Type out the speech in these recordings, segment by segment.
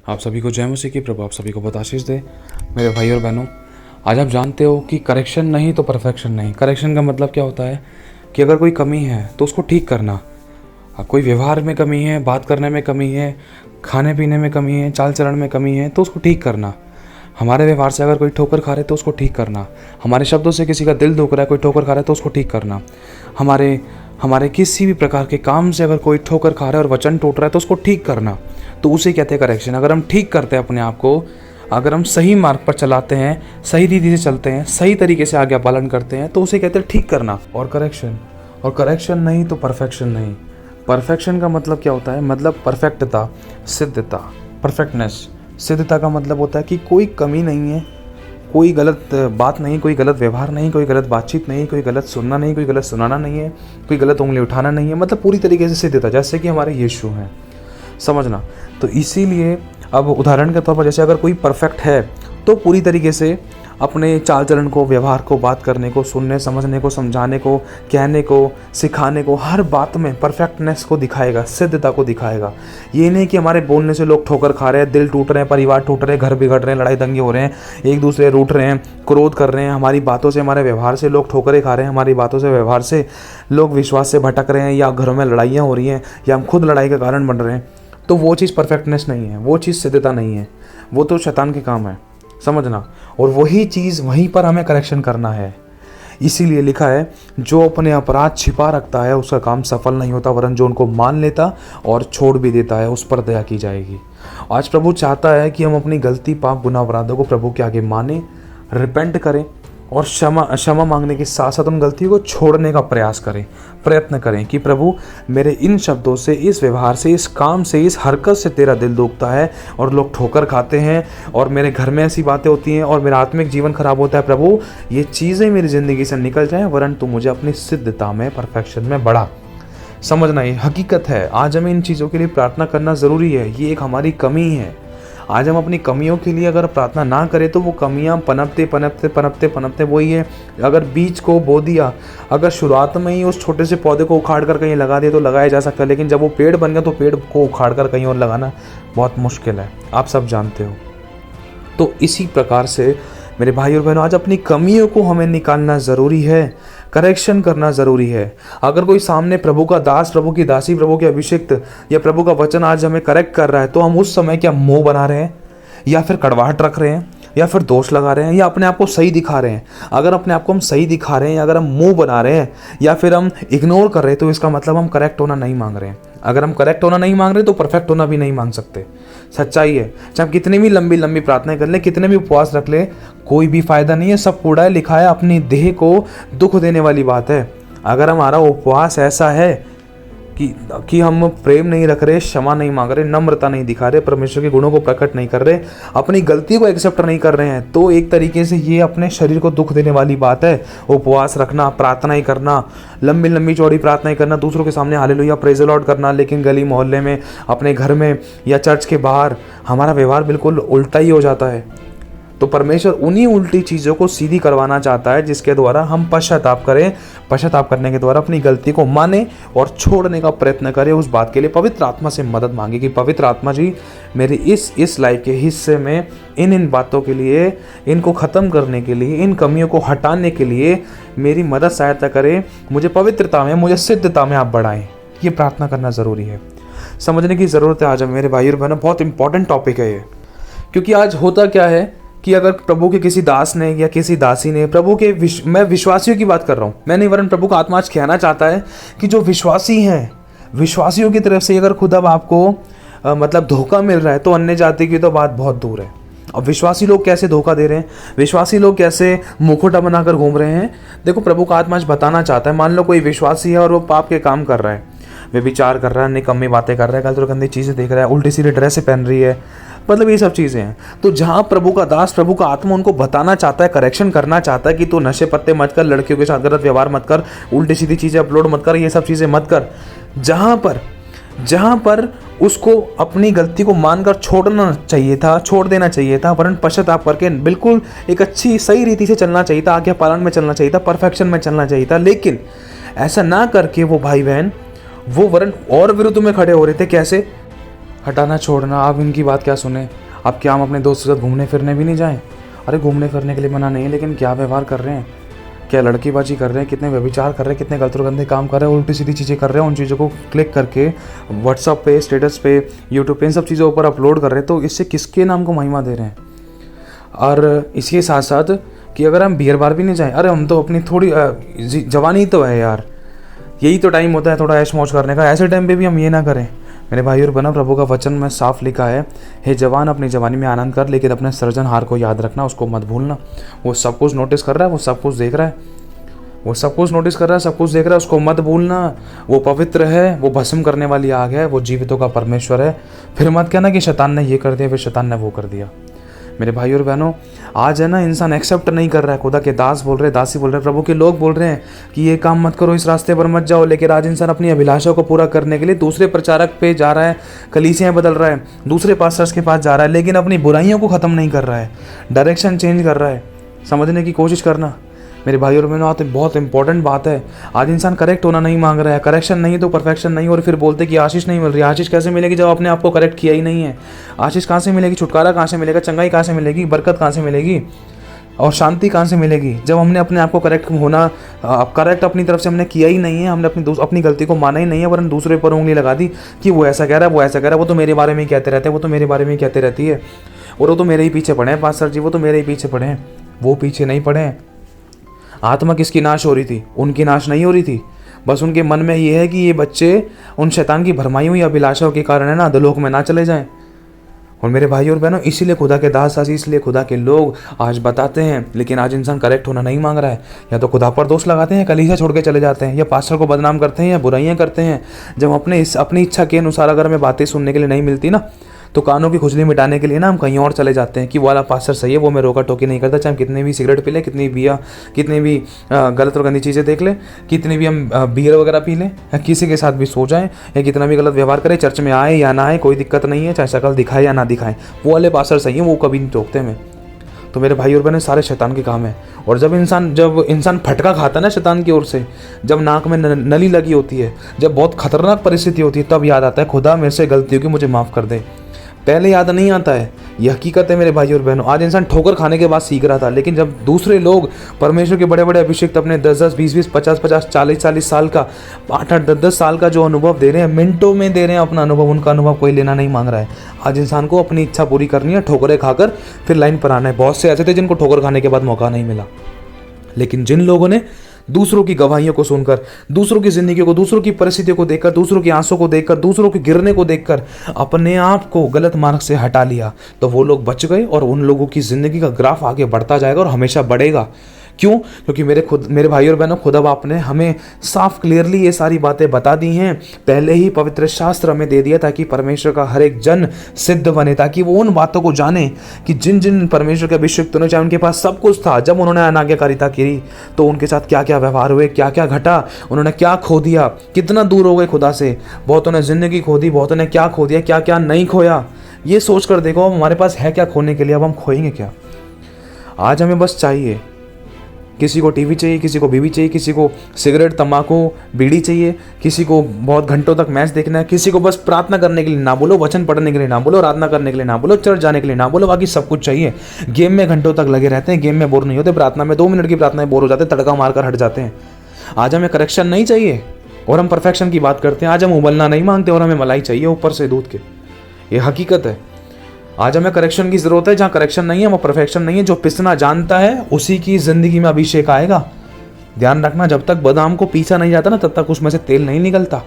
आप सभी को जय मसीह की। प्रभु आप सभी को बहुत आशीष दे। मेरे भाई और बहनों, आज आप जानते हो कि करेक्शन नहीं तो परफेक्शन नहीं। करेक्शन का मतलब क्या होता है कि अगर कोई कमी है तो उसको ठीक करना। कोई व्यवहार में कमी है, बात करने में कमी है, खाने पीने में कमी है, चाल चलन में कमी है तो उसको ठीक करना। हमारे व्यवहार से अगर कोई ठोकर खा रहे तो उसको ठीक करना। हमारे शब्दों से किसी का दिल दुख रहा है, कोई ठोकर खा रहा है तो उसको ठीक करना। हमारे किसी भी प्रकार के काम से अगर कोई ठोकर खा रहा है और वचन टूट रहा है तो उसको ठीक करना, तो उसे कहते हैं करेक्शन। अगर हम ठीक करते हैं अपने आप को, अगर हम सही मार्ग पर चलाते हैं, सही रीति से चलते हैं, सही तरीके से आज्ञा पालन करते हैं, तो उसे कहते हैं ठीक करना और करेक्शन नहीं तो परफेक्शन नहीं। परफेक्शन का मतलब क्या होता है? मतलब परफेक्टता, सिद्धता, परफेक्टनेस। सिद्धता का मतलब होता है कि कोई कमी नहीं है, कोई गलत बात नहीं, कोई गलत व्यवहार नहीं, कोई गलत बातचीत नहीं, कोई गलत सुनना नहीं, कोई गलत सुनाना नहीं है, कोई गलत उंगली उठाना नहीं है। मतलब पूरी तरीके से सिद्धता, जैसे कि हमारे यीशु हैं, समझना। तो इसीलिए अब उदाहरण के तौर पर जैसे अगर कोई परफेक्ट है तो पूरी तरीके से अपने चाल चलन को, व्यवहार को, बात करने को, सुनने समझने को, समझाने को, कहने को, सिखाने को, हर बात में परफेक्टनेस को दिखाएगा, सिद्धता को दिखाएगा। ये नहीं कि हमारे बोलने से लोग ठोकर खा रहे हैं, दिल टूट रहे हैं, परिवार टूट रहे हैं, घर बिगड़ रहे हैं, लड़ाई दंगे हो रहे हैं, एक दूसरे रूठ रहे हैं, क्रोध कर रहे हैं। हमारी बातों से, हमारे व्यवहार से लोग ठोकरें खा रहे हैं, हमारी बातों से, व्यवहार से लोग विश्वास से भटक रहे हैं, या घरों में लड़ाइयाँ हो रही हैं, या हम खुद लड़ाई का कारण बन रहे हैं। तो वो चीज़ परफेक्टनेस नहीं है, वो चीज़ सिद्धता नहीं है, वो तो शैतान के काम है, समझना। और वही चीज़ वहीं पर हमें करेक्शन करना है। इसीलिए लिखा है, जो अपने अपराध छिपा रखता है उसका काम सफल नहीं होता, वरन जो उनको मान लेता और छोड़ भी देता है उस पर दया की जाएगी। आज प्रभु चाहता है कि हम अपनी गलती, पाप, गुनाह, अपराधों को प्रभु के आगे माने, रिपेंट करें और क्षमा मांगने के साथ साथ उन गलतियों को छोड़ने का प्रयत्न करें कि प्रभु मेरे इन शब्दों से, इस व्यवहार से, इस काम से, इस हरकत से तेरा दिल दुखता है और लोग ठोकर खाते हैं और मेरे घर में ऐसी बातें होती हैं और मेरा आत्मिक जीवन खराब होता है। प्रभु ये चीज़ें मेरी ज़िंदगी से निकल जाएं, वरन तू मुझे अपनी सिद्धता में, परफेक्शन में बढ़ा। समझना, ये हकीकत है। आज हमें इन चीज़ों के लिए प्रार्थना करना ज़रूरी है। ये एक हमारी कमी है। आज हम अपनी कमियों के लिए अगर प्रार्थना ना करें तो वो कमियां पनपते वही है। अगर बीज को बो दिया, अगर शुरुआत में ही उस छोटे से पौधे को उखाड़ कर कहीं लगा दिया तो लगाया जा सकता है, लेकिन जब वो पेड़ बन गया तो पेड़ को उखाड़ कर कहीं और लगाना बहुत मुश्किल है, आप सब जानते हो। तो इसी प्रकार से मेरे भाई और बहनों, आज अपनी कमियों को हमें निकालना ज़रूरी है, करेक्शन करना ज़रूरी है। अगर कोई सामने प्रभु का दास, प्रभु की दासी, प्रभु के अभिषिक्त या प्रभु का वचन आज हमें करेक्ट कर रहा है तो हम उस समय क्या मुंह बना रहे हैं, या फिर कड़वाहट रख रहे हैं, या फिर दोष लगा रहे हैं, या अपने आप को सही दिखा रहे हैं? अगर अपने आप को हम सही दिखा रहे हैं, अगर हम मुंह बना रहे हैं, या फिर हम इग्नोर कर रहे हैं, तो इसका मतलब हम करेक्ट होना नहीं मांग रहे हैं। अगर हम करेक्ट होना नहीं मांग रहे तो परफेक्ट होना भी नहीं मांग सकते। सच्चाई है। चाहे हम कितनी भी लंबी लंबी प्रार्थनाएं कर लें, कितने भी उपवास रख ले, कोई भी फायदा नहीं है, सब कूड़ा है। लिखा है अपनी देह को दुख देने वाली बात है। अगर हमारा उपवास ऐसा है कि हम प्रेम नहीं रख रहे, क्षमा नहीं मांग रहे, नम्रता नहीं दिखा रहे, परमेश्वर के गुणों को प्रकट नहीं कर रहे, अपनी गलती को एक्सेप्ट नहीं कर रहे हैं, तो एक तरीके से ये अपने शरीर को दुख देने वाली बात है। उपवास रखना, प्रार्थनाएं करना, लंबी लंबी चौड़ी प्रार्थनाएं करना, दूसरों के सामने हालेलुया प्रेज़ द लॉर्ड करना, लेकिन गली मोहल्ले में, अपने घर में या चर्च के बाहर हमारा व्यवहार बिल्कुल उल्टा ही हो जाता है। तो परमेश्वर उन्हीं उल्टी चीज़ों को सीधी करवाना चाहता है, जिसके द्वारा हम पश्चाताप करें। पश्चाताप करने के द्वारा अपनी गलती को माने और छोड़ने का प्रयत्न करें। उस बात के लिए पवित्र आत्मा से मदद मांगे कि पवित्र आत्मा जी, मेरे इस लाइफ के हिस्से में इन बातों के लिए, इनको ख़त्म करने के लिए, इन कमियों को हटाने के लिए मेरी मदद, सहायता करें। मुझे पवित्रता में, मुझे सिद्धता में आप बढ़ाएं। ये प्रार्थना करना ज़रूरी है, समझने की ज़रूरत है। आज मेरे भाई और बहनों, बहुत इंपॉर्टेंट टॉपिक है ये। क्योंकि आज होता क्या है कि अगर प्रभु के किसी दास ने या किसी दासी ने, प्रभु के मैं विश्वासियों की बात कर रहा हूँ, मैं नहीं, वरन प्रभु का आत्मा आज कहना चाहता है कि जो विश्वासी हैं, विश्वासियों की तरफ से अगर खुद अब आपको मतलब धोखा मिल रहा है, तो अन्य जाति की तो बात बहुत दूर है। अब विश्वासी लोग कैसे धोखा दे रहे हैं, विश्वासी लोग कैसे मुखौटा बनाकर घूम रहे हैं। देखो, प्रभु का आत्मा आज बताना चाहता है। मान लो कोई विश्वासी है और वो पाप के काम कर रहा है, वे विचार कर रहा है, निकम्मी बातें कर रहा है, गलत और गंदी चीज़ें देख रहा है, उल्टी सीधी ड्रेस पहन रही है, मतलब ये सब चीज़ें हैं। तो जहाँ प्रभु का दास, प्रभु का आत्मा उनको बताना चाहता है, करेक्शन करना चाहता है कि तू नशे पत्ते मत कर, लड़कियों के साथ गलत व्यवहार मत कर, उल्टी सीधी चीज़ें अपलोड मत कर, ये सब चीज़ें मत कर। जहाँ पर उसको अपनी गलती को मानकर छोड़ देना चाहिए था, वरन पश्चाताप करके बिल्कुल एक अच्छी सही रीति से चलना चाहिए था, आज्ञा पालन में चलना चाहिए था, परफेक्शन में चलना चाहिए था। लेकिन ऐसा ना करके वो भाई बहन, वो वरन और विरुद्ध में खड़े हो रहे थे। कैसे? हटाना छोड़ना। आप इनकी बात क्या सुने? अब क्या हम अपने दोस्तों के साथ घूमने फिरने भी नहीं जाएं? अरे घूमने फिरने के लिए मना नहीं है, लेकिन क्या व्यवहार कर रहे हैं, क्या लड़कीबाजी कर रहे हैं, कितने व्यभिचार कर रहे हैं, कितने गलत गंदे काम कर रहे हैं, उल्टी सीधी चीज़ें कर रहे हैं। उन चीज़ों को क्लिक करके व्हाट्सअप पे, स्टेटस पे, यूट्यूब पे, इन सब चीज़ों पर अपलोड कर रहे हैं। तो इससे किसके नाम को महिमा दे रहे हैं? और इसके साथ साथ कि अगर हम बियर बार भी नहीं जाएं, अरे हम तो अपनी थोड़ी जवानी तो है यार, यही तो टाइम होता है थोड़ा ऐश मौज करने का, ऐसे टाइम पे भी हम ये ना करें। मेरे भाई और बहनों, प्रभु का वचन में साफ लिखा है, हे जवान अपनी जवानी में आनंद कर, लेकिन अपने सृजनहार को याद रखना, उसको मत भूलना। वो सब कुछ नोटिस कर रहा है, वो सब कुछ देख रहा है, वो सब कुछ नोटिस कर रहा है, सब कुछ देख रहा है, उसको मत भूलना। वो पवित्र है, वो भस्म करने वाली आग है, वो जीवितों का परमेश्वर है। फिर मत कहना कि शैतान ने ये कर दिया, फिर शैतान ने वो कर दिया। मेरे भाई और बहनों, आज है ना, इंसान एक्सेप्ट नहीं कर रहा है। खुदा के दास बोल रहे, दासी बोल रहे, प्रभु के लोग बोल रहे हैं कि ये काम मत करो, इस रास्ते पर मत जाओ, लेकिन आज इंसान अपनी अभिलाषा को पूरा करने के लिए दूसरे प्रचारक पे जा रहा है, कलीसियाँ बदल रहा है, दूसरे पास्टर्स के पास जा रहा है, लेकिन अपनी बुराइयों को ख़त्म नहीं कर रहा है, डायरेक्शन चेंज कर रहा है। समझने की कोशिश करना मेरे भाई और बहनों, बहुत इंपॉर्टेंट बात है। आज इंसान करेक्ट होना नहीं मांग रहा है, करेक्शन नहीं तो परफेक्शन नहीं, और फिर बोलते कि आशीष नहीं मिल रही। आशीष कैसे मिलेगी जब आपने आपको करेक्ट किया ही नहीं है? आशीष कहाँ से मिलेगी? छुटकारा कहाँ से मिलेगा? चंगाई कहाँ से मिलेगी? बरकत कहाँ से मिलेगी? और शांति कहाँ से मिलेगी जब हमने अपने आप को करेक्ट होना, करेक्ट अपनी तरफ से हमने किया ही नहीं है, हमने अपनी गलती को माना ही नहीं है, वरन दूसरे पर उंगली लगा दी कि वो ऐसा कह रहा है, वो ऐसा कह रहा है, वो तो मेरे बारे में ही कहते रहते हैं, वो तो मेरे बारे में ही कहते रहती है, और वो तो मेरे ही पीछे पड़े हैं पास्टर जी, वो तो मेरे ही पीछे पड़े हैं। वो पीछे नहीं पड़े हैं। आत्मा किसकी नाश हो रही थी? उनकी नाश नहीं हो रही थी। बस उनके मन में ये है कि ये बच्चे उन शैतान की भरमाई हुई अभिलाषाओं के कारण है ना, अधोलोक में ना चले जाएं। और मेरे भाई और बहनों, इसीलिए खुदा के दास, इसलिए खुदा के लोग आज बताते हैं, लेकिन आज इंसान करेक्ट होना नहीं मांग रहा है। या तो खुदा पर दोष लगाते हैं, कलीसिया छोड़ के चले जाते हैं, या पास्टर को बदनाम करते हैं, या बुराइयां करते हैं। जब अपनी इच्छा के अनुसार अगर हमें बातें सुनने के लिए नहीं मिलती ना, तो कानों की खुजली मिटाने के लिए ना हम कहीं और चले जाते हैं कि वाला पास्टर सही है, वो मैं रोका टोकी नहीं करता, चाहे हम कितने भी सिगरेट पी लें, कितनी भी गलत और गंदी चीज़ें देख लें, कितनी भी हम बियर वगैरह पी लें, या किसी के साथ भी सो जाएं, या कितना भी गलत व्यवहार करें, चर्च में आए या ना आए, कोई दिक्कत नहीं है, चाहे शक्ल दिखाए या ना दिखाएं, वो वाले पास्टर सही हैं, वो कभी नहीं टोकते हमें। तो मेरे भाई और बहन, सारे शैतान के काम है। और जब इंसान फटका खाता है ना शैतान की ओर से, जब नाक में नली लगी होती है, जब बहुत खतरनाक परिस्थिति होती है, तब याद आता है खुदा मेरे से गलती होगी, मुझे माफ़ कर दे। पहले याद नहीं आता है। यह हकीकत है मेरे भाई और बहनों। आज इंसान ठोकर खाने के बाद सीख रहा था, लेकिन जब दूसरे लोग परमेश्वर के बड़े बड़े अभिषेक अपने 10-10, 20-20, 50-50, 40-40 साल का, 8-8, 10-10 साल का जो अनुभव दे रहे हैं, मिनटों में दे रहे हैं अपना अनुभव, उनका अनुभव कोई लेना नहीं मांग रहा है। आज इंसान को अपनी इच्छा पूरी करनी है, ठोकरें खाकर फिर लाइन पर आना है। बहुत से ऐसे थे जिनको ठोकर खाने के बाद मौका नहीं मिला, लेकिन जिन लोगों ने दूसरों की गवाहियों को सुनकर, दूसरों की जिंदगी को, दूसरों की परिस्थितियों को देखकर, दूसरों की आंसू को देखकर, दूसरों के गिरने को देखकर अपने आप को गलत मार्ग से हटा लिया, तो वो लोग बच गए। और उन लोगों की जिंदगी का ग्राफ आगे बढ़ता जाएगा और हमेशा बढ़ेगा। क्यों? क्योंकि मेरे भाई और बहनों, खुदा बाप ने हमें साफ क्लियरली ये सारी बातें बता दी हैं, पहले ही पवित्र शास्त्र हमें दे दिया, ताकि परमेश्वर का हर एक जन सिद्ध बने, ताकि वो उन बातों को जाने कि जिन जिन परमेश्वर के अभिषिक्तों ने, चाहे उनके पास सब कुछ था, जब उन्होंने अनाज्ञाकारिता की तो उनके साथ क्या क्या व्यवहार हुए, क्या क्या घटा, उन्होंने क्या खो दिया, कितना दूर हो गए खुदा से। बहुतों ने जिंदगी खो दी, बहुतों ने क्या खो दिया, क्या क्या नहीं खोया। ये सोच कर देखो, अब हमारे पास है क्या खोने के लिए, अब हम खोएंगे क्या? आज हमें बस चाहिए, किसी को टीवी चाहिए, किसी को बीवी चाहिए, किसी को सिगरेट, तंबाकू, बीड़ी चाहिए, किसी को बहुत घंटों तक मैच देखना है, किसी को बस प्रार्थना करने के लिए ना बोलो, वचन पढ़ने के लिए ना बोलो, आराधना करने के लिए ना बोलो, चर्च जाने के लिए ना बोलो, बाकी सब कुछ चाहिए। गेम में घंटों तक लगे रहते हैं, गेम में बोर नहीं होते, प्रार्थना में 2 मिनट की प्रार्थना में बोर हो जाते हैं, तड़का मारकर हट जाते हैं। आज हमें करेक्शन नहीं चाहिए और हम परफेक्शन की बात करते हैं। आज हम उबलना नहीं मांगते और हमें मलाई चाहिए ऊपर से दूध के। ये हकीकत है। आज हमें करेक्शन की जरूरत है। जहाँ करेक्शन नहीं है वो परफेक्शन नहीं है। जो पिसना जानता है उसी की जिंदगी में अभिषेक आएगा। ध्यान रखना, जब तक बादाम को पीसा नहीं जाता ना, तब तक उसमें से तेल नहीं निकलता।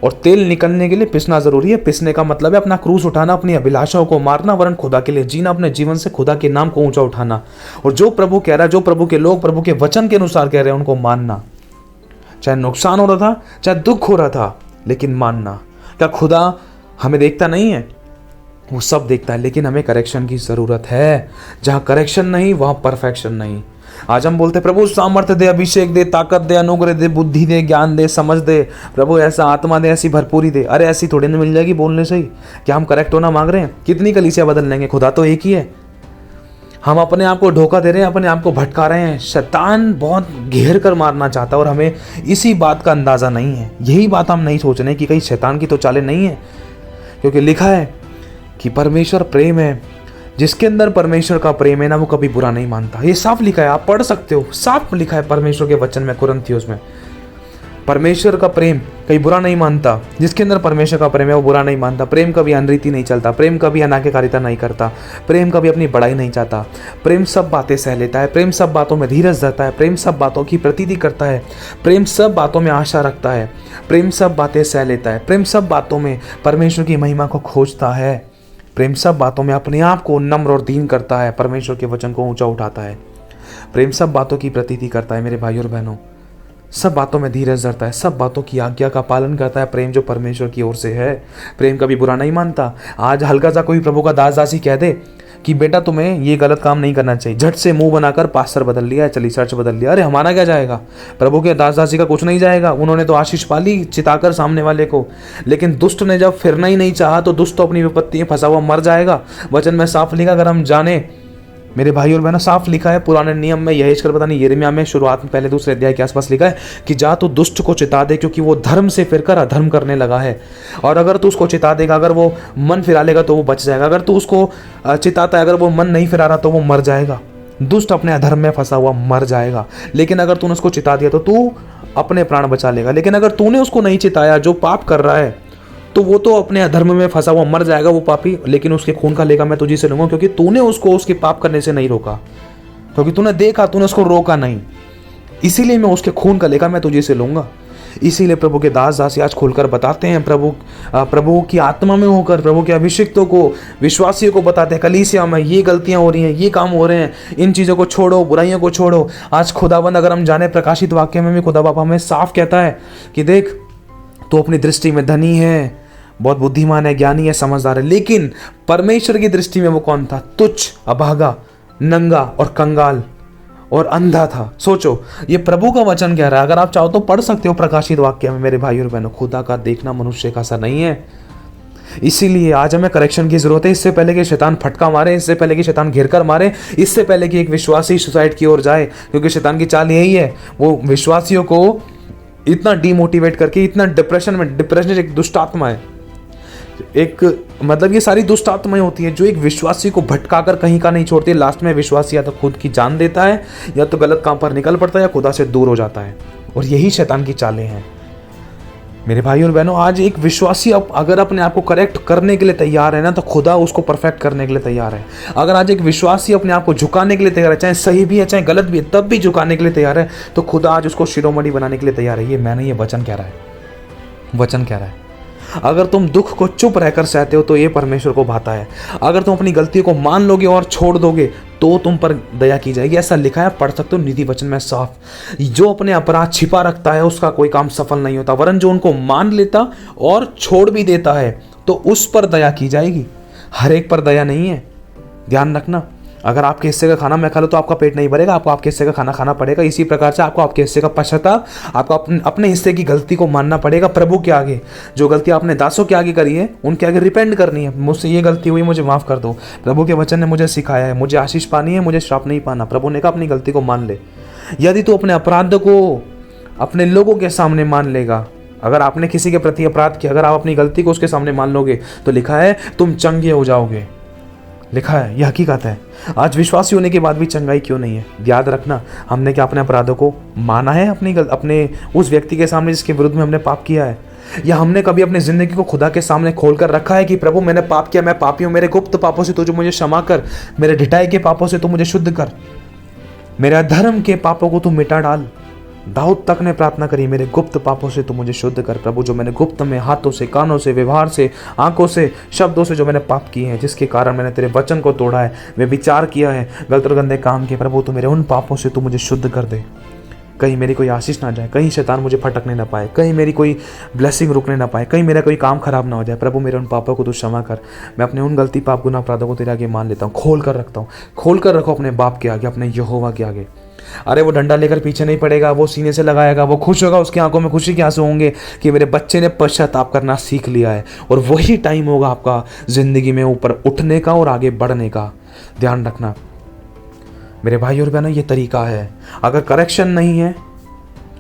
और तेल निकलने के लिए पिसना जरूरी है। पिसने का मतलब है अपना क्रूस उठाना, अपनी अभिलाषाओं को मारना, वरन खुदा के लिए जीना, अपने जीवन से खुदा के नाम को ऊंचा उठाना। और जो प्रभु कह रहा है, जो प्रभु के लोग प्रभु के वचन के अनुसार कह रहे हैं, उनको मानना। चाहे नुकसान हो रहा था, चाहे दुख हो रहा था, लेकिन मानना। क्या खुदा हमें देखता नहीं है? वो सब देखता है, लेकिन हमें करेक्शन की जरूरत है। जहां करेक्शन नहीं वहां परफेक्शन नहीं। आज हम बोलते प्रभु सामर्थ्य दे, अभिषेक दे, ताकत दे, अनुग्रह दे, बुद्धि दे, ज्ञान दे, समझ दे, प्रभु ऐसा आत्मा दे, ऐसी भरपूरी दे। अरे ऐसी थोड़ी ना मिल जाएगी बोलने से ही। क्या हम करेक्ट होना मांग रहे हैं? कितनी कलीसिया बदल लेंगे? खुदा तो एक ही है। हम अपने आप को धोखा दे रहे हैं, अपने आप को भटका रहे हैं। शैतान बहुत घेर कर मारना चाहता है और हमें इसी बात का अंदाजा नहीं है। यही बात हम नहीं सोच रहे कि कहीं शैतान की तो चालें नहीं है। क्योंकि लिखा है कि परमेश्वर प्रेम है, जिसके अंदर परमेश्वर का प्रेम है ना वो कभी बुरा नहीं मानता। ये साफ लिखा है, आप पढ़ सकते हो, साफ लिखा है परमेश्वर के वचन में, कुरिन्थियों में। परमेश्वर का प्रेम कभी बुरा नहीं मानता, जिसके अंदर परमेश्वर का प्रेम है वो बुरा नहीं मानता। प्रेम कभी अनरीति नहीं चलता, प्रेम कभी अनाज्ञाकारिता नहीं करता, प्रेम कभी अपनी बड़ाई नहीं चाहता, प्रेम सब बातें सह लेता है, प्रेम सब बातों में धीरज धरता है, प्रेम सब बातों की प्रतीति करता है, प्रेम सब बातों में आशा रखता है, प्रेम सब बातें सह लेता है, प्रेम सब बातों में परमेश्वर की महिमा को खोजता है, प्रेम सब बातों में अपने आप को नम्र और दीन करता है, परमेश्वर के वचन को ऊंचा उठाता है, प्रेम सब बातों की प्रतीति करता है। मेरे भाइयों और बहनों, सब बातों में धीरज धरता है, सब बातों की आज्ञा का पालन करता है। प्रेम जो परमेश्वर की ओर से है, प्रेम कभी बुरा नहीं मानता। आज हल्का सा कोई प्रभु का दास दासी कह दे कि बेटा तुम्हें ये गलत काम नहीं करना चाहिए, झट से मुंह बनाकर पास्टर बदल लिया, चली चर्च बदल लिया। अरे हमारा क्या जाएगा, प्रभु के दास दासी का कुछ नहीं जाएगा, उन्होंने तो आशीष पाली चिताकर सामने वाले को। लेकिन दुष्ट ने जब फिरना ही नहीं चाहा तो दुष्ट तो अपनी विपत्ति में फंसा हुआ मर जाएगा। वचन में साफ लिखा, अगर हम जाने, मेरे भाई और बहनों, साफ लिखा है पुराने नियम में, यही कर पता नहीं यिर्मयाह में शुरुआत में पहले दूसरे अध्याय के आसपास लिखा है कि जा तू दुष्ट को चिता दे, क्योंकि वो धर्म से फिरकर अधर्म करने लगा है। और अगर तू उसको चिता देगा, अगर वो मन फिरा लेगा तो वो बच जाएगा, अगर तू उसको चिताता है, अगर वो मन नहीं फिरा रहा तो वो मर जाएगा। दुष्ट अपने अधर्म में फंसा हुआ मर जाएगा। लेकिन अगर तूने उसको चिता दिया तो तू अपने प्राण बचा लेगा। लेकिन अगर तूने उसको नहीं चिताया, जो पाप कर रहा है, तो वो तो अपने अधर्म में फंसा हुआ मर जाएगा वो पापी, लेकिन उसके खून का लेखा मैं तुझी से लूंगा, क्योंकि तूने उसको उसके पाप करने से नहीं रोका, क्योंकि तूने देखा, तूने उसको रोका नहीं, इसीलिए मैं उसके खून का लेखा मैं तुझे से लूंगा। इसीलिए प्रभु के दास दासी आज खोलकर बताते हैं, प्रभु की आत्मा में होकर प्रभु के अभिषिक्तों को, विश्वासियों को बताते हैं, कलीसिया में ये गलतियां हो रही हैं, ये काम हो रहे हैं, इन चीज़ों को छोड़ो, बुराइयों को छोड़ो। आज खुदाबंद, अगर हम जाने प्रकाशित वाक्य में भी खुदा बाप हमें साफ कहता है कि देख तू अपनी दृष्टि में धनी है, बहुत बुद्धिमान है, ज्ञानी है, समझदार है, लेकिन परमेश्वर की दृष्टि में वो कौन था? तुच्छ, अभागा, नंगा और कंगाल और अंधा था। सोचो, ये प्रभु का वचन कह रहा है। अगर आप चाहो तो पढ़ सकते हो प्रकाशित वाक्य में। मेरे भाई और बहनों, खुदा का देखना मनुष्य का सा नहीं है। इसीलिए आज हमें करेक्शन की जरूरत है। इससे पहले कि शैतान फटका मारे, इससे पहले कि शैतान घेर कर मारे, इससे पहले कि एक विश्वासी सुसाइड की ओर जाए, क्योंकि शैतान की चाल यही है, वो विश्वासियों को इतना डीमोटिवेट करके, इतना डिप्रेशन एक दुष्ट आत्मा है, एक मतलब ये सारी दुष्ट आत्माएं होती हैं जो एक विश्वासी को भटकाकर कहीं का नहीं छोड़ती है। लास्ट में विश्वासी या तो खुद की जान देता है, या तो गलत काम पर निकल पड़ता है, या खुदा से दूर हो जाता है। और यही शैतान की चालें हैं। मेरे भाई और बहनों, आज एक विश्वासी अगर अपने आप को करेक्ट करने के लिए तैयार है ना, तो खुदा उसको परफेक्ट करने के लिए तैयार है। अगर आज एक विश्वासी अपने आप को झुकाने के लिए तैयार है, चाहे सही भी है चाहे गलत भी है, तब भी झुकाने के लिए तैयार है, तो खुदा आज उसको शिरोमणि बनाने के लिए तैयार है। ये मैं नहीं, ये वचन कह रहा है, वचन कह रहा है। अगर तुम दुख को चुप रहकर सहते हो तो ये परमेश्वर को भाता है। अगर तुम अपनी गलतियों को मान लोगे और छोड़ दोगे तो तुम पर दया की जाएगी। ऐसा लिखा है, पढ़ सकते हो नीति वचन में साफ। जो अपने अपराध छिपा रखता है उसका कोई काम सफल नहीं होता, वरन जो उनको मान लेता और छोड़ भी देता है तो उस पर दया की जाएगी। हर एक पर दया नहीं है, ध्यान रखना। अगर आपके हिस्से का खाना मैं खा लूँ तो आपका पेट नहीं भरेगा, आपको आपके हिस्से का खाना खाना पड़ेगा। इसी प्रकार से आपको आपके हिस्से का पश्चाताप, आपको अपने हिस्से की गलती को मानना पड़ेगा प्रभु के आगे। जो गलती आपने दासों के आगे करी है उनके आगे रिपेंट करनी है। मुझसे ये गलती हुई, मुझे माफ़ कर दो। प्रभु के वचन ने मुझे सिखाया है, मुझे आशीष पानी है, मुझे श्राप नहीं पाना। प्रभु ने कहा अपनी गलती को मान ले। यदि तू अपने अपराध को अपने लोगों के सामने मान लेगा, अगर आपने किसी के प्रति अपराध किया, अगर आप अपनी गलती को उसके सामने मान लोगे तो लिखा है तुम चंगे हो जाओगे। लिखा है, यह हकीकत है। आज विश्वासी होने के बाद भी चंगाई क्यों नहीं है? याद रखना, हमने क्या अपने अपराधों को माना है अपने उस व्यक्ति के सामने जिसके विरुद्ध में हमने पाप किया है? या हमने कभी अपनी जिंदगी को खुदा के सामने खोल कर रखा है कि प्रभु मैंने पाप किया, मैं पापी हूँ, मेरे गुप्त पापों से तू मुझे क्षमा कर, मेरे ढिठाई के पापों से तू मुझे शुद्ध कर, मेरे अधर्म के पापों को तू मिटा डाल। दाऊद तक ने प्रार्थना करी, मेरे गुप्त पापों से तू मुझे शुद्ध कर। प्रभु, जो मैंने गुप्त में हाथों से, कानों से, व्यवहार से, आंखों से, शब्दों से जो मैंने पाप किए हैं, जिसके कारण मैंने तेरे वचन को तोड़ा है, मैं विचार किया है, गलत और गंदे काम किए, प्रभु तो मेरे उन पापों से तू मुझे शुद्ध कर दे। कहीं मेरी कोई आशीष ना जाए, कहीं शैतान मुझे फटकने ना पाए, कहीं मेरी कोई ब्लेसिंग रुकने ना पाए, कहीं मेरा कोई काम खराब ना हो जाए। प्रभु मेरे उन पापों को तू क्षमा कर। मैं अपने उन गलती, पाप, गुनाह, अपराधों को तेरे आगे मान लेता हूँ, खोल कर रखता हूँ। खोल कर रखो अपने बाप के आगे, अपने यहोवा के आगे। अरे वो डंडा लेकर पीछे नहीं पड़ेगा, वो सीने से लगाएगा, वो खुश होगा, उसकी आंखों में खुशी के आंसू होंगे कि मेरे बच्चे ने पश्चाताप करना सीख लिया है। और वही टाइम होगा आपका जिंदगी में ऊपर उठने का और आगे बढ़ने का। ध्यान रखना मेरे भाई और बहनों, ये तरीका है। अगर करेक्शन नहीं है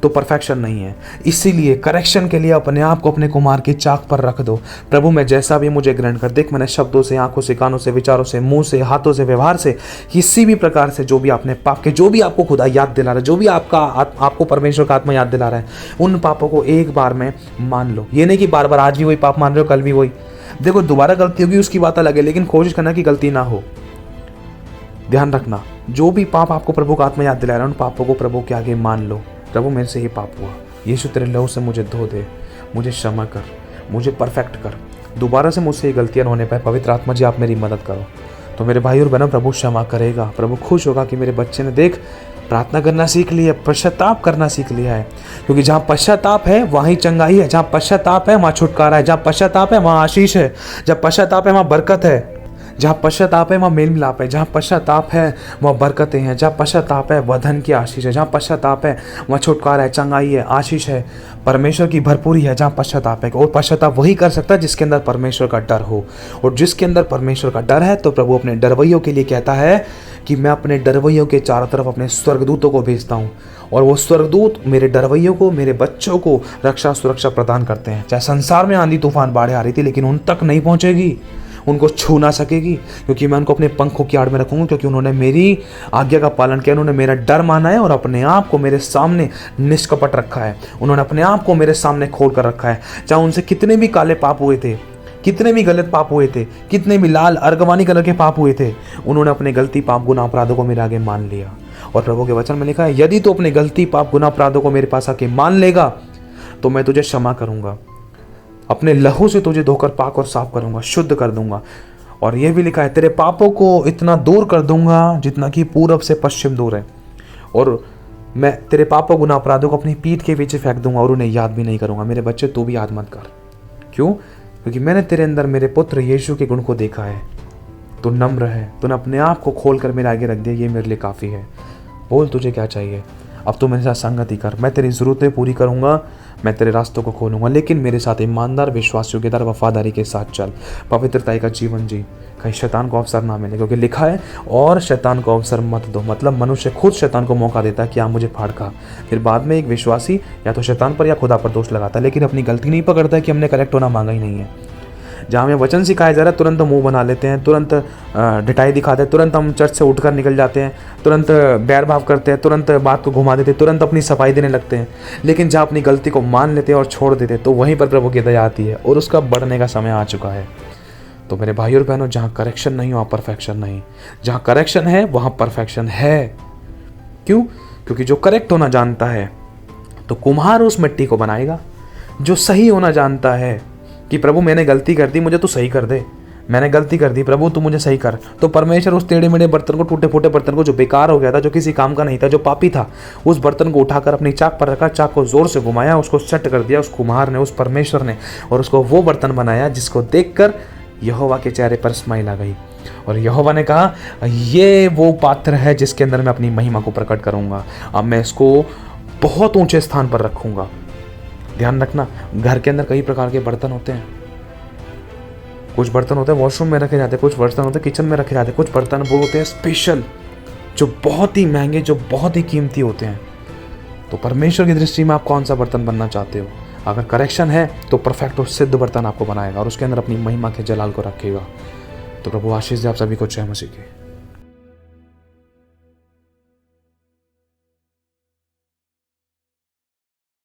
तो परफेक्शन नहीं है। इसीलिए करेक्शन के लिए अपने आप को अपने कुम्हार की चाक पर रख दो। प्रभु मैं जैसा भी मुझे ग्रहण कर, देख मैंने शब्दों से, आंखों से, कानों से, विचारों से, मुंह से, हाथों से, व्यवहार से, किसी भी प्रकार से जो भी आपने पाप के, जो भी आपको खुदा याद दिला रहा है, जो भी आपको परमेश्वर का आत्मा याद दिला रहा है, उन पापों को एक बार में मान लो। ये नहीं कि बार बार आज भी वही पाप मान रहे हो, कल भी वही। देखो दोबारा गलती होगी उसकी बात अलग है, लेकिन कोशिश करना कि गलती ना हो। ध्यान रखना, जो भी पाप आपको प्रभु का आत्मा याद दिला रहा है, उन पापों को प्रभु के आगे मान लो। प्रभु मेरे से ये पाप हुआ, यीशु तेरे लहू से मुझे धो दे, मुझे क्षमा कर, मुझे परफेक्ट कर, दोबारा से मुझसे ये गलतियां होने पाए। पवित्र आत्मा जी आप मेरी मदद करो। तो मेरे भाई और बहनों, प्रभु क्षमा करेगा। प्रभु खुश होगा कि मेरे बच्चे ने देख प्रार्थना करना सीख लिया, पश्चाताप करना सीख लिया है। क्योंकि जहाँ पश्चाताप है वहाँ ही चंगाई है, जहाँ पश्चाताप है वहाँ छुटकारा है, जहाँ पश्चाताप है वहाँ आशीष है, जहाँ पश्चाताप है वहाँ बरकत है, जहाँ पश्चाताप है वहाँ मेल मिलाप है, जहाँ पश्चाताप है वहाँ बरकतें हैं, जहाँ पश्चाताप है वह धन की आशीष है, जहाँ पश्चाताप है वहाँ छुटकारा है, चंगाई है, आशीष है, परमेश्वर की भरपूरी है जहाँ पश्चाताप है। और पश्चाताप वही कर सकता है जिसके अंदर परमेश्वर का डर हो, और जिसके अंदर परमेश्वर का डर है तो प्रभु अपने डरवैयों के लिए कहता है कि मैं अपने डरवैयों के चारों तरफ अपने स्वर्गदूतों को भेजता हूँ, और वो स्वर्गदूत मेरे डरवैयों को, मेरे बच्चों को रक्षा सुरक्षा प्रदान करते हैं। चाहे संसार में आंधी तूफान बाढ़ें आ रही थी, लेकिन उन तक नहीं पहुँचेगी, उनको छू ना सकेगी, क्योंकि मैं उनको अपने पंखों की आड़ में रखूंगा, क्योंकि उन्होंने मेरी आज्ञा का पालन किया, उन्होंने मेरा डर माना है और अपने आप को मेरे सामने निष्कपट रखा है, उन्होंने अपने आप को मेरे सामने खोल कर रखा है। चाहे उनसे कितने भी काले पाप हुए थे, कितने भी गलत पाप हुए थे, कितने भी लाल अर्गवानी कलर के पाप हुए थे, उन्होंने अपने गलती पाप गुनाह अपराधों को मेरे आगे मान लिया। और प्रभु के वचन में लिखा है, यदि तू अपने गलती पाप गुनाह अपराधों को मेरे पास आके मान लेगा तो मैं तुझे क्षमा करूंगा, अपने लहू से तुझे धोकर पाक और साफ करूंगा, शुद्ध कर दूंगा। और यह भी लिखा है, तेरे पापों को इतना दूर कर दूंगा जितना कि पूरब से पश्चिम दूर है, और मैं तेरे पापों गुनाह अपराधों को अपनी पीठ के पीछे फेंक दूंगा और उन्हें याद भी नहीं करूंगा। मेरे बच्चे तू भी याद मत कर। क्यों? क्योंकि मैंने तेरे अंदर मेरे पुत्र यीशु के गुण को देखा है। तू नम्र है, तूने अपने आप को खोल कर मेरे आगे रख दिया, ये मेरे लिए काफ़ी है। बोल तुझे क्या चाहिए, अब तू मेरे साथ संगति कर, मैं तेरी ज़रूरतें पूरी करूँगा, मैं तेरे रास्तों को खोलूँगा, लेकिन मेरे साथ ईमानदार विश्वासियों की तरह वफादारी के साथ चल, पवित्रता का जीवन जी, कहीं शैतान को अवसर ना मिले। क्योंकि लिखा है, और शैतान को अवसर मत दो, मतलब मनुष्य खुद शैतान को मौका देता है कि आप मुझे फाड़ खा। फिर बाद में एक विश्वासी या तो शैतान पर या खुदा पर दोष लगाता है, लेकिन अपनी गलती नहीं पकड़ता है कि हमने करेक्ट होना मांगा ही नहीं है। जहाँ हमें वचन सिखाया जा रहा है तुरंत मुंह बना लेते हैं, तुरंत ढिठाई दिखाते हैं, तुरंत हम चर्च से उठकर निकल जाते हैं, तुरंत बैर भाव करते हैं, तुरंत बात को घुमा देते हैं, तुरंत अपनी सफाई देने लगते हैं। लेकिन जहाँ अपनी गलती को मान लेते हैं और छोड़ देते हैं, तो वहीं पर प्रभु की दया आती है और उसका बढ़ने का समय आ चुका है। तो मेरे भाई और बहनों, जहाँ करेक्शन नहीं वहाँ परफेक्शन नहीं, जहाँ करेक्शन है वहाँ परफेक्शन है। क्यों? क्योंकि जो करेक्ट होना जानता है तो कुम्हार उस मिट्टी को बनाएगा। जो सही होना जानता है कि प्रभु मैंने गलती कर दी, मुझे तू सही कर दे, मैंने गलती कर दी प्रभु तू मुझे सही कर, तो परमेश्वर उस टेढ़े मेढ़े बर्तन को, टूटे फूटे बर्तन को, जो बेकार हो गया था, जो किसी काम का नहीं था, जो पापी था, उस बर्तन को उठाकर अपनी चाक पर रखा, चाक को जोर से घुमाया, उसको सेट कर दिया उस कुम्हार ने, उस परमेश्वर ने, और उसको वो बर्तन बनाया जिसको देखकर यहोवा के चेहरे पर स्माइल आ गई। और यहोवा ने कहा, ये वो पात्र है जिसके अंदर मैं अपनी महिमा को प्रकट करूंगा, अब मैं इसको बहुत ऊंचे स्थान पर रखूंगा। ध्यान रखना, घर के अंदर कई प्रकार के बर्तन होते हैं। कुछ बर्तन होते हैं वॉशरूम में रखे जाते हैं, कुछ बर्तन होते हैं किचन में रखे जाते हैं, कुछ बर्तन वो होते हैं स्पेशल, जो बहुत ही महंगे, जो बहुत ही कीमती होते हैं। तो परमेश्वर की दृष्टि में आप कौन सा बर्तन बनना चाहते हो? अगर करेक्शन है तो परफेक्ट और सिद्ध बर्तन आपको बनाएगा और उसके अंदर अपनी महिमा के जलाल को रखेगा। तो प्रभु आशीष दे आप सभी को। जय मसीह की।